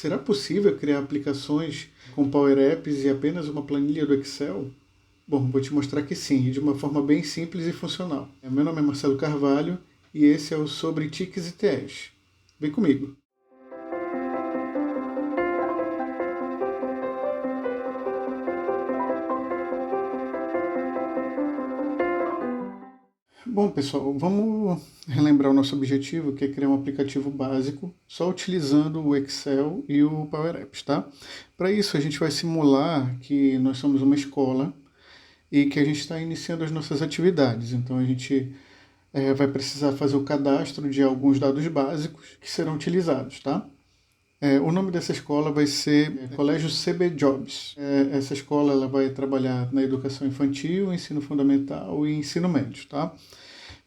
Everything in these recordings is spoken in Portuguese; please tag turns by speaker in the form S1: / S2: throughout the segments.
S1: será possível criar aplicações com Power Apps e apenas uma planilha do Excel? Bom, vou te mostrar que sim, de uma forma bem simples e funcional. Meu nome é Marcelo Carvalho e esse é o Sobre TICs e TEs. Vem comigo! Bom, pessoal, vamos relembrar o nosso objetivo, que é criar um aplicativo básico, só utilizando o Excel e o Power Apps, tá? Para isso, a gente vai simular que nós somos uma escola e que a gente está iniciando as nossas atividades. Então, a gente vai precisar fazer o cadastro de alguns dados básicos que serão utilizados, tá? O nome dessa escola vai ser Colégio CB Jobs. Essa escola ela vai trabalhar na educação infantil, ensino fundamental e ensino médio, tá?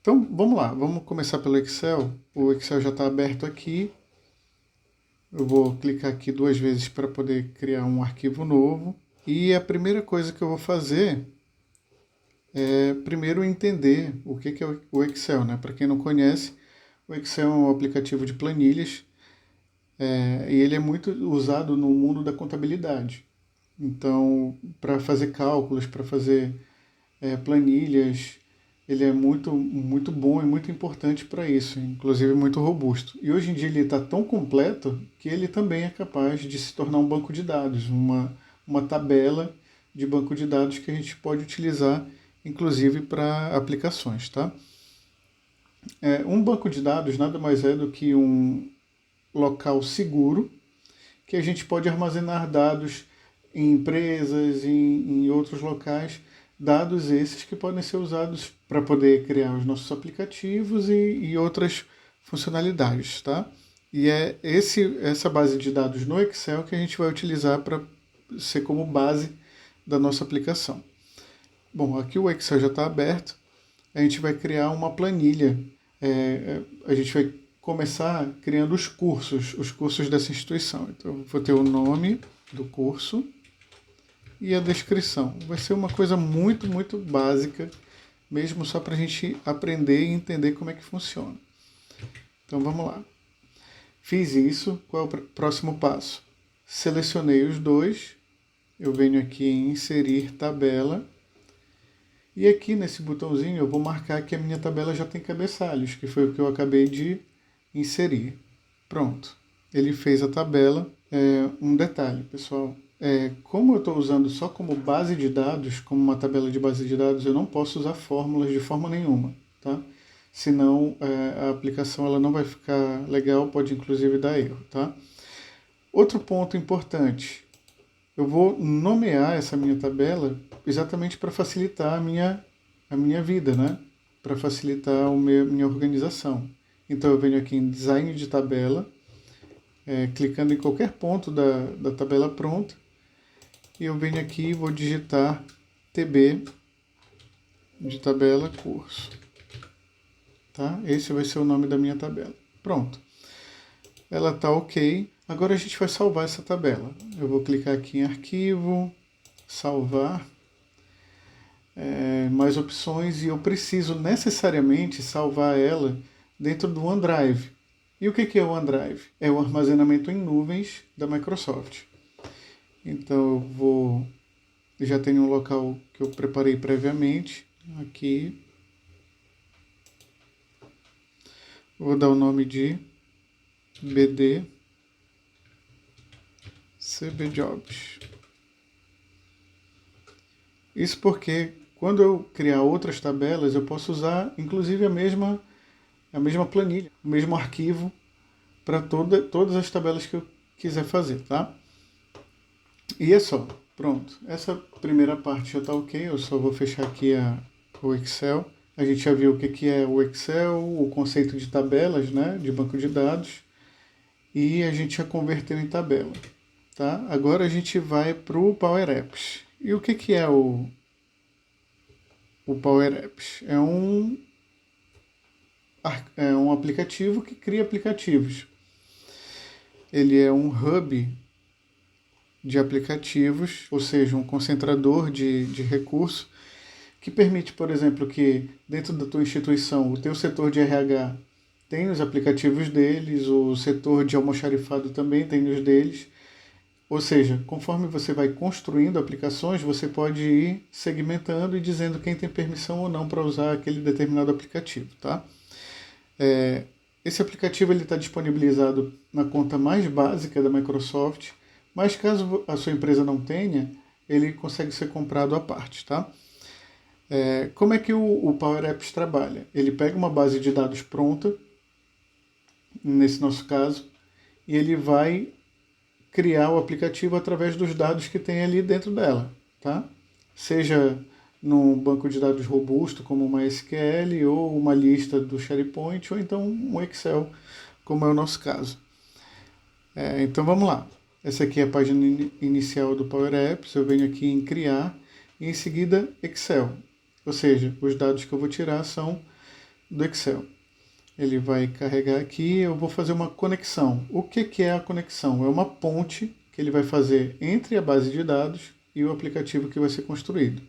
S1: Então, vamos lá, vamos começar pelo Excel. O Excel já está aberto aqui. Eu vou clicar aqui 2 vezes para poder criar um arquivo novo. E a primeira coisa que eu vou fazer é primeiro entender o que é o Excel, né? Para quem não conhece, o Excel é um aplicativo de planilhas e ele é muito usado no mundo da contabilidade. Então, para fazer cálculos, para fazer planilhas, ele é muito, muito bom e muito importante para isso, inclusive muito robusto. E hoje em dia ele está tão completo que ele também é capaz de se tornar um banco de dados, uma tabela de banco de dados que a gente pode utilizar, inclusive para aplicações, tá? Um banco de dados nada mais é do que um local seguro que a gente pode armazenar dados em empresas, em outros locais, dados esses que podem ser usados para poder criar os nossos aplicativos e outras funcionalidades, tá? E é essa base de dados no Excel que a gente vai utilizar para ser como base da nossa aplicação. Bom, aqui o Excel já está aberto, a gente vai criar uma planilha, a gente vai começar criando os cursos dessa instituição. Então, vou ter o nome do curso e a descrição. Vai ser uma coisa muito, muito básica, mesmo só para a gente aprender e entender como é que funciona. Então, vamos lá. Fiz isso, qual é o próximo passo? Selecionei os dois, eu venho aqui em Inserir Tabela, e aqui nesse botãozinho eu vou marcar que a minha tabela já tem cabeçalhos, que foi o que eu acabei de inserir. Pronto, ele fez a tabela. Um detalhe, pessoal, como eu estou usando só como base de dados, como uma tabela de base de dados, eu não posso usar fórmulas de forma nenhuma, tá? Senão a aplicação ela não vai ficar legal, pode inclusive dar erro, tá? Outro ponto importante, eu vou nomear essa minha tabela exatamente para facilitar a minha vida, né? Para facilitar a minha organização. Então eu venho aqui em Design de Tabela, clicando em qualquer ponto da tabela pronta, e eu venho aqui e vou digitar TB de tabela curso. Tá? Esse vai ser o nome da minha tabela. Pronto. Ela está ok. Agora a gente vai salvar essa tabela. Eu vou clicar aqui em Arquivo, Salvar, mais opções, e eu preciso necessariamente salvar ela dentro do OneDrive. E o que é o OneDrive? É o armazenamento em nuvens da Microsoft. Então eu já tenho um local que eu preparei previamente, aqui. Vou dar o nome de BD CB Jobs. Isso porque quando eu criar outras tabelas, eu posso usar inclusive a mesma planilha, o mesmo arquivo para todas as tabelas que eu quiser fazer, tá? E é só, pronto. Essa primeira parte já está ok, eu só vou fechar aqui o Excel. A gente já viu o que é o Excel, o conceito de tabelas, né, de banco de dados, e a gente já converteu em tabela, tá? Agora a gente vai para o Power Apps. E o que é o Power Apps? É um aplicativo que cria aplicativos. Ele é um hub de aplicativos, ou seja, um concentrador de recursos, que permite, por exemplo, que dentro da tua instituição, o teu setor de RH, tem os aplicativos deles, o setor de almoxarifado também tem os deles. Ou seja, conforme você vai construindo aplicações, você pode ir segmentando e dizendo quem tem permissão ou não para usar aquele determinado aplicativo, tá? Esse aplicativo está disponibilizado na conta mais básica da Microsoft, mas caso a sua empresa não tenha, ele consegue ser comprado à parte, tá? Como é que o Power Apps trabalha? Ele pega uma base de dados pronta, nesse nosso caso, e ele vai criar o aplicativo através dos dados que tem ali dentro dela, tá? Seja num banco de dados robusto, como uma SQL, ou uma lista do SharePoint, ou então um Excel, como é o nosso caso. Então vamos lá. Essa aqui é a página inicial do Power Apps. Eu venho aqui em Criar e em seguida Excel. Ou seja, os dados que eu vou tirar são do Excel. Ele vai carregar aqui, eu vou fazer uma conexão. O que é a conexão? É uma ponte que ele vai fazer entre a base de dados e o aplicativo que vai ser construído.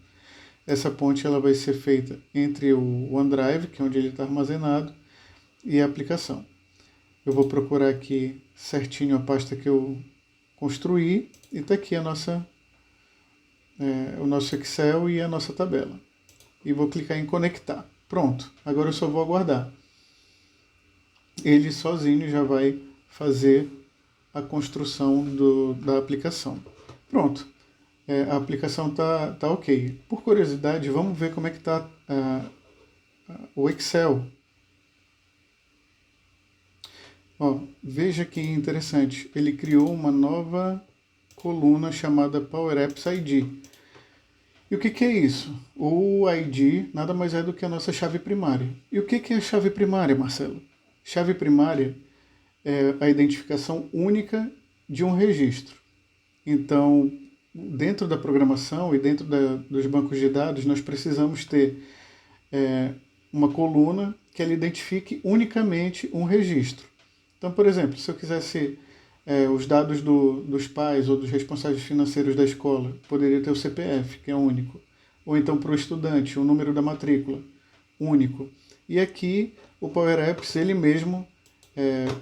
S1: Essa ponte ela vai ser feita entre o OneDrive, que é onde ele está armazenado, e a aplicação. Eu vou procurar aqui certinho a pasta que eu construí e está aqui o nosso Excel e a nossa tabela. E vou clicar em conectar. Pronto, agora eu só vou aguardar. Ele sozinho já vai fazer a construção da aplicação. Pronto, a aplicação tá ok. Por curiosidade, vamos ver como é que está o Excel. Veja que interessante, ele criou uma nova coluna chamada Power Apps ID. E o que é isso? O ID nada mais é do que a nossa chave primária. E o que é a chave primária, Marcelo? Chave primária é a identificação única de um registro. Então, dentro da programação e dentro dos bancos de dados, nós precisamos ter uma coluna que ela identifique unicamente um registro. Então, por exemplo, se eu quisesse os dados dos pais ou dos responsáveis financeiros da escola, poderia ter o CPF, que é único. Ou então para o estudante, o número da matrícula, único. E aqui o Power Apps, ele mesmo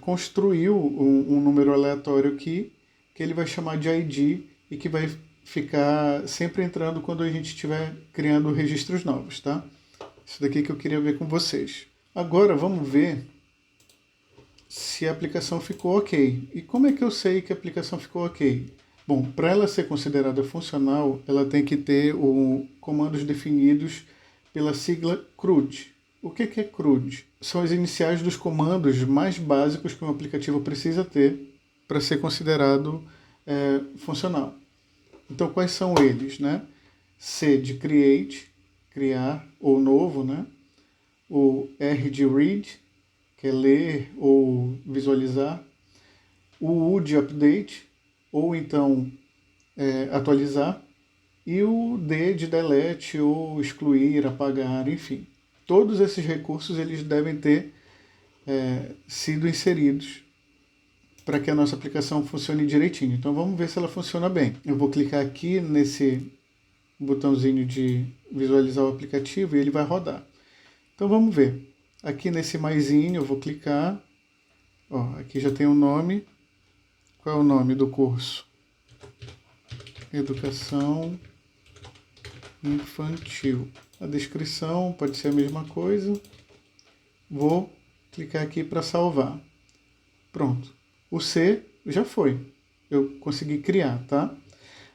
S1: construiu um número aleatório aqui, que ele vai chamar de ID e que vai ficar sempre entrando quando a gente estiver criando registros novos, tá? Isso daqui que eu queria ver com vocês. Agora vamos ver se a aplicação ficou ok. E como é que eu sei que a aplicação ficou ok? Bom, para ela ser considerada funcional, ela tem que ter comandos definidos pela sigla CRUD. O que é CRUD? São as iniciais dos comandos mais básicos que um aplicativo precisa ter para ser considerado funcional. Então, quais são eles? Né? C de create, criar ou novo, né? O R de read, que é ler ou visualizar. O U de update, ou então atualizar. E o D de delete ou excluir, apagar, enfim. Todos esses recursos eles devem ter sido inseridos para que a nossa aplicação funcione direitinho. Então vamos ver se ela funciona bem. Eu vou clicar aqui nesse botãozinho de visualizar o aplicativo e ele vai rodar. Então vamos ver. Aqui nesse maisinho eu vou clicar. Aqui já tem o nome. Qual é o nome do curso? Educação Infantil. A descrição pode ser a mesma coisa. Vou clicar aqui para salvar. Pronto. O C já foi. Eu consegui criar, tá?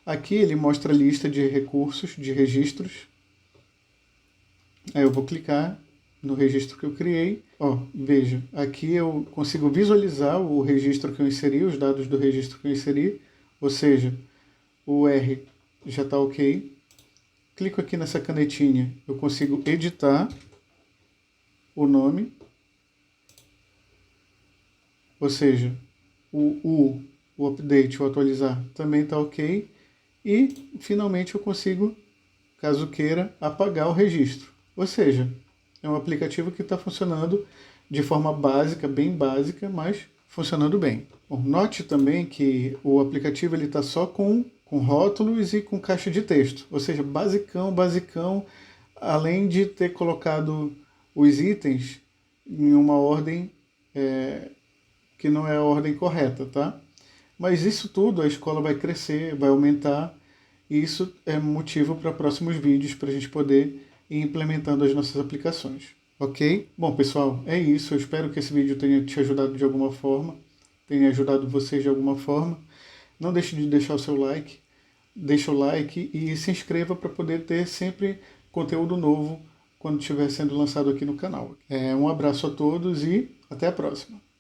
S1: Aqui ele mostra a lista de recursos, de registros. Aí eu vou clicar no registro que eu criei. Veja, aqui eu consigo visualizar o registro que eu inseri, os dados do registro que eu inseri. Ou seja, o R já está ok. Clico aqui nessa canetinha, eu consigo editar o nome. Ou seja, o update, o atualizar, também está ok. E, finalmente, eu consigo, caso queira, apagar o registro. Ou seja, é um aplicativo que está funcionando de forma básica, bem básica, mas funcionando bem. Bom, note também que o aplicativo está só com rótulos e com caixa de texto. Ou seja, basicão, além de ter colocado os itens em uma ordem que não é a ordem correta, tá? Mas isso tudo, a escola vai crescer, vai aumentar, e isso é motivo para próximos vídeos, para a gente poder ir implementando as nossas aplicações, ok? Bom, pessoal, é isso. Eu espero que esse vídeo tenha te ajudado de alguma forma, tenha ajudado vocês de alguma forma. Não deixe de deixar o seu like, deixa o like e se inscreva para poder ter sempre conteúdo novo quando estiver sendo lançado aqui no canal. Um abraço a todos e até a próxima.